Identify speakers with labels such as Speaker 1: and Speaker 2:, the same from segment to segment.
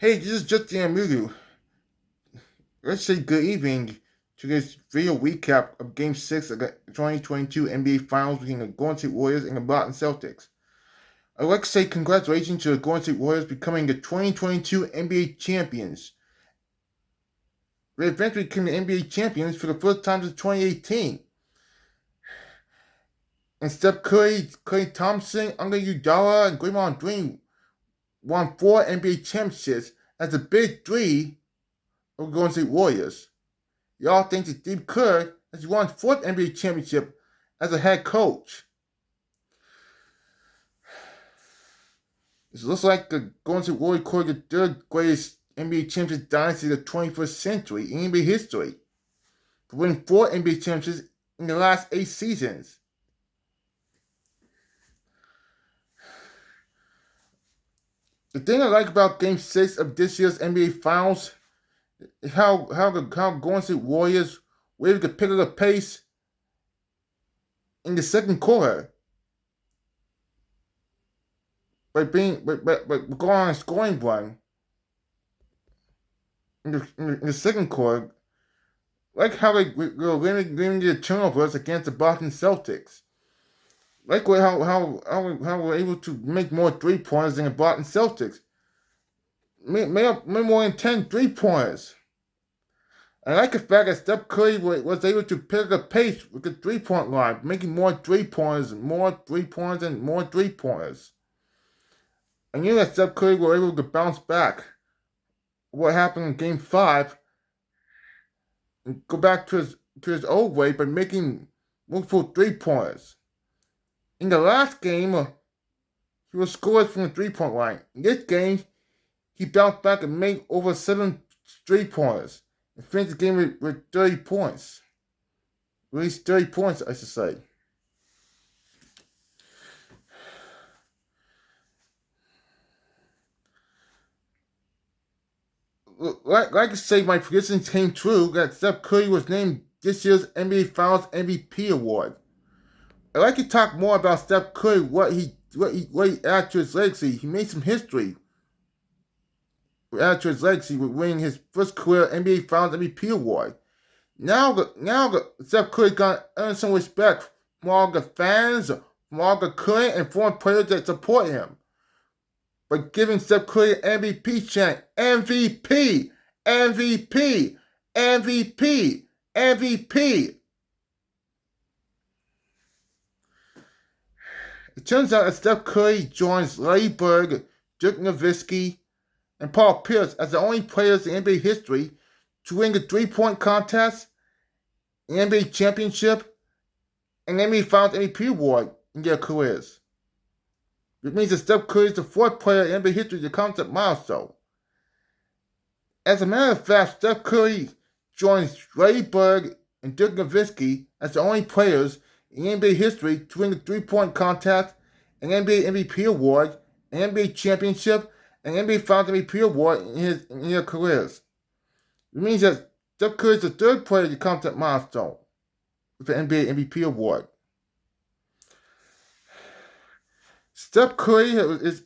Speaker 1: Hey, this is Justin Amudu. Let's say good evening to this video recap of Game 6 of the 2022 NBA Finals between the Golden State Warriors and the Boston Celtics. I'd like to say congratulations to the Golden State Warriors becoming the 2022 NBA champions. They eventually became the NBA champions for the first time since 2018. And Steph Curry, Klay Thompson, Andre Iguodala, and Draymond Green won 4 NBA championships as the big three of the Golden State Warriors. Y'all think that Steve Kerr has won 4th NBA championship as a head coach. It looks like the Golden State Warriors recorded the 3rd greatest NBA championship dynasty of the 21st century in NBA history, for winning 4 NBA championships in the last 8 seasons. The thing I like about Game 6 of this year's NBA Finals is how Golden State Warriors were able to pick up the pace in the second quarter by going on a scoring run in the second quarter, like how they were limiting the turnovers against the Boston Celtics. Like how we're able to make more 3-pointers than the Boston Celtics. Made more than 10 3-pointers. I like the fact that Steph Curry was able to pick up the pace with the 3-point line, making more 3-pointers, more 3-pointers, and more 3-pointers. I knew that Steph Curry was able to bounce back what happened in Game 5 and go back to his old way by making multiple 3-pointers. In the last game, he was scoreless from the 3-point line. In this game, he bounced back and made over 7 3-pointers and finished the game with 30 points. At least 30 points, I should say. Like I say, my predictions came true that Steph Curry was named this year's NBA Finals MVP award. I'd like to talk more about Steph Curry, what he added to his legacy. He made some history. Added to his legacy with winning his first career NBA Finals MVP award. Now Steph Curry got earn some respect from all the fans, from all the current and former players that support him, by giving Steph Curry an MVP chant. MVP, MVP, MVP, MVP. It turns out that Steph Curry joins Larry Bird, Dirk Nowitzki, and Paul Pierce as the only players in NBA history to win the 3-point contest, an NBA championship, and NBA Finals MVP award in their careers. Which means that Steph Curry is the 4th player in NBA history to come to that milestone. As a matter of fact, Steph Curry joins Larry Bird and Dirk Nowitzki as the only players in NBA history to win the 3-point contest, an NBA MVP award, an NBA championship, and an NBA Finals MVP award in their careers. It means that Steph Curry is the 3rd player to come to that milestone with the NBA MVP award. Steph Curry is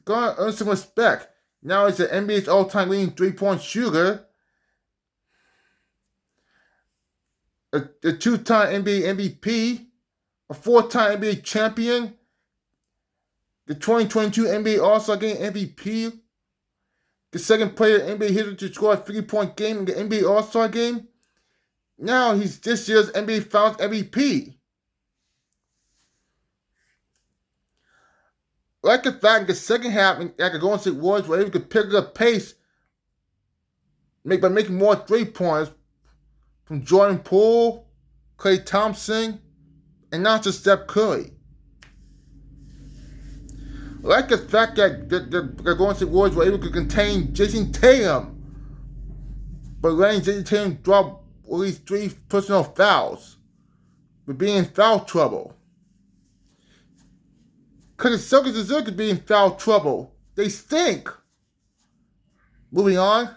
Speaker 1: going to earn some respect. Now he's the NBA's all-time leading 3-point shooter, a 2-time NBA MVP, a 4-time NBA champion, the 2022 NBA All-Star Game MVP, the 2nd player in NBA history to score a 50-point game in the NBA All-Star Game. Now he's this year's NBA Finals MVP. Like the fact in the second half, that the Golden State Warriors were able to pick up the pace by making more 3-pointers from Jordan Poole, Klay Thompson, and not just Steph Curry. I like the fact that the Golden State Warriors were able to contain Jason Tatum by letting Jason Tatum drop at least 3 personal fouls, but being in foul trouble. Because the Celtics deserve to be in foul trouble. They stink. Moving on.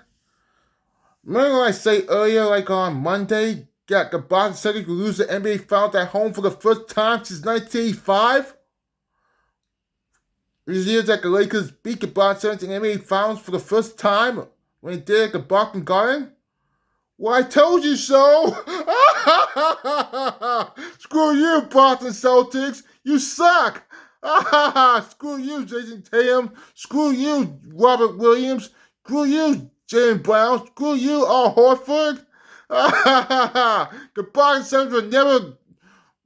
Speaker 1: Remember what I said earlier, like on Monday, that the Boston Celtics will lose the NBA Finals at home for the first time since 1985? It was years that the Lakers beat the Boston Celtics in NBA Finals for the first time when they did at the Boston Garden. Well, I told you so. Screw you, Boston Celtics. You suck. Screw you, Jason Tatum. Screw you, Robert Williams. Screw you, Jaylen Brown. Screw you, Al Horford. The Boston Celtics will never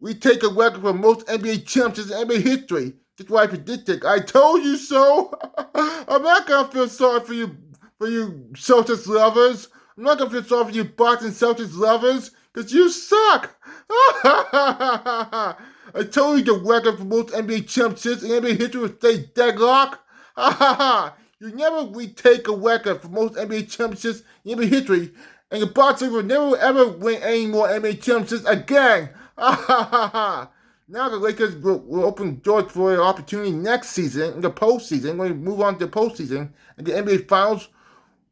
Speaker 1: retake a record for most NBA championships in NBA history. That's why I predicted. I told you so. I'm not gonna feel sorry for you Celtics lovers. I'm not gonna feel sorry for you Boston Celtics lovers, because you suck. I told you the record for most NBA championships in NBA history would stay deadlock. You never retake a record for most NBA championships in NBA history, and the Boston will never ever win any more NBA championships again. Now the Lakers will open doors for an opportunity next season in the postseason when we move on to the postseason and the NBA Finals.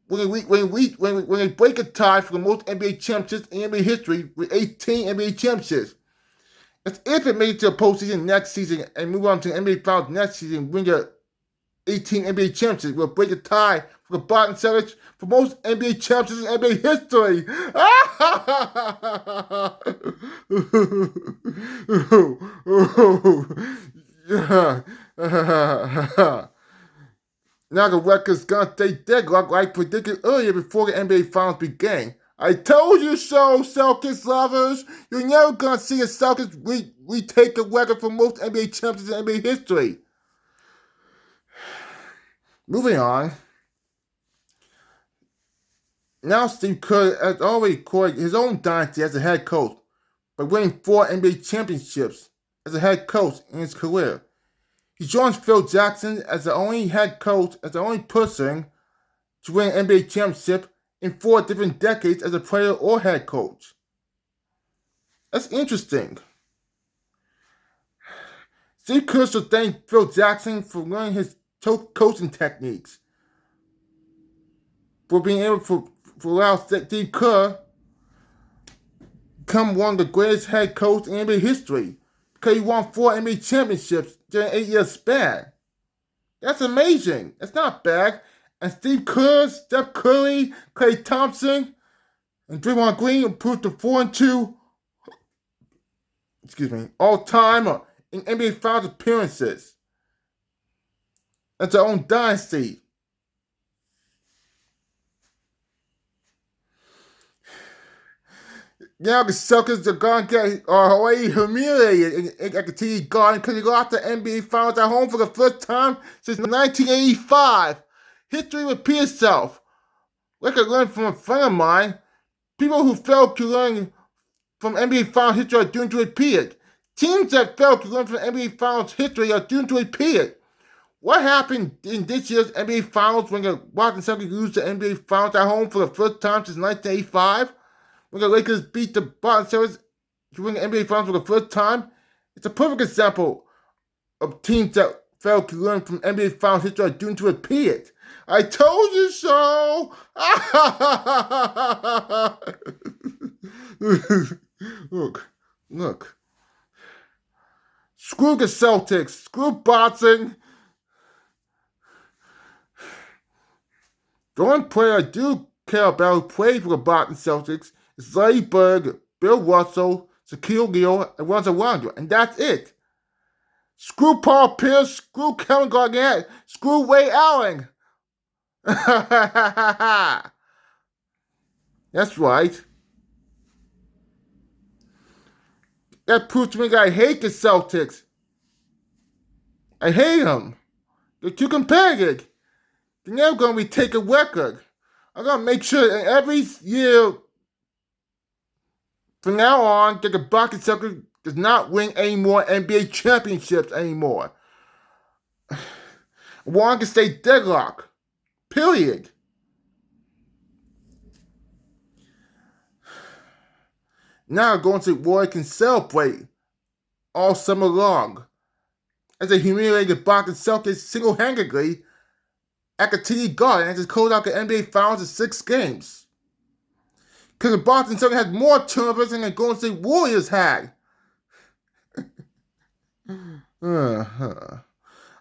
Speaker 1: When they break a tie for the most NBA championships in NBA history with 18 NBA championships. As if it made it to the postseason next season and move on to the NBA Finals next season, win the 18 NBA championships, will break a tie for the Boston Celtics for most NBA championships in NBA history. Now the record's gonna stay deadlocked like I predicted earlier before the NBA Finals began. I told you so, Celtics lovers. You're never gonna see the Celtics retake a record for most NBA champions in NBA history. Moving on. Now Steve Kerr has already recorded his own dynasty as a head coach by winning 4 NBA championships as a head coach in his career. He joins Phil Jackson as the only head coach, as the only person to win an NBA championship in 4 different decades as a player or head coach. That's interesting. Steve Kerr should thank Phil Jackson for learning his coaching techniques, for being able to allow Steve Kerr become one of the greatest head coaches in NBA history, because he won 4 NBA championships during an 8-year span. That's amazing. That's not bad. And Steve Kerr, Steph Curry, Klay Thompson, and Draymond Green improved to 4-2, all-time in NBA Finals appearances. That's their own dynasty. Now the Celtics are already humiliated at the TD Garden because they lost the NBA Finals at home for the first time since 1985. History repeats itself. Like I learned from a friend of mine, people who fail to learn from NBA Finals history are doomed to repeat it. Teams that fail to learn from NBA Finals history are doomed to repeat it. What happened in this year's NBA Finals when the Boston Celtics lose the NBA Finals at home for the first time since 1985? When the Lakers beat the Boston Celtics to win the NBA Finals for the first time? It's a perfect example of teams that fail to learn from NBA Finals history are doomed to repeat it. I told you so! Look. Screw the Celtics. Screw Boston. The only player I do care about who played for the Boston Celtics is Larry Bird, Bill Russell, Shaquille O'Neal, and Rajon Rondo, and that's it. Screw Paul Pierce, screw Kevin Garnett, screw Ray Allen. That's right. That proves to me that I hate the Celtics. I hate them. They're too competitive. They're never going to retake a record. I'm going to make sure that every year from now on that the Boston Celtics does not win any more NBA championships anymore. One can stay deadlocked. Period. Now Golden Warriors can celebrate all summer long as they humiliated Boston Celtics single-handedly at the TD Garden and just closed out the NBA Finals in 6 games. Because the Boston Celtics had more turnovers than the Golden State Warriors had.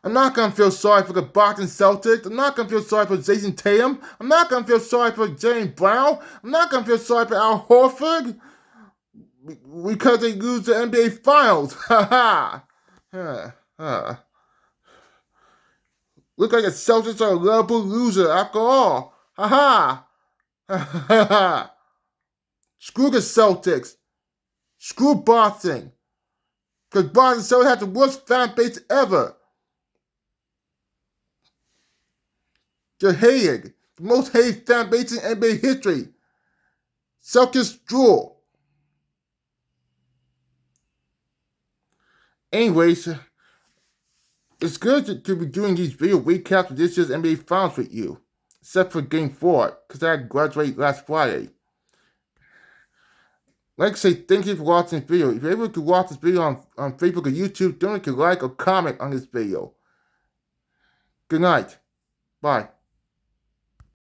Speaker 1: I'm not going to feel sorry for the Boston Celtics. I'm not going to feel sorry for Jason Tatum. I'm not going to feel sorry for James Brown. I'm not going to feel sorry for Al Horford because they lose the NBA Finals. Ha ha. Look like the Celtics are a lovable loser after all. Ha ha. Ha ha. Screw the Celtics. Screw Boston. Because Boston Celtics have the worst fan base ever. They're hated. The most hated fan base in NBA history. Celtics drool. Anyways, it's good to be doing these video recaps of this year's NBA Finals with you. Except for Game 4, because I graduated last Friday. I'd like to say thank you for watching this video. If you're able to watch this video on Facebook or YouTube, don't forget to like or comment on this video. Good night. Bye.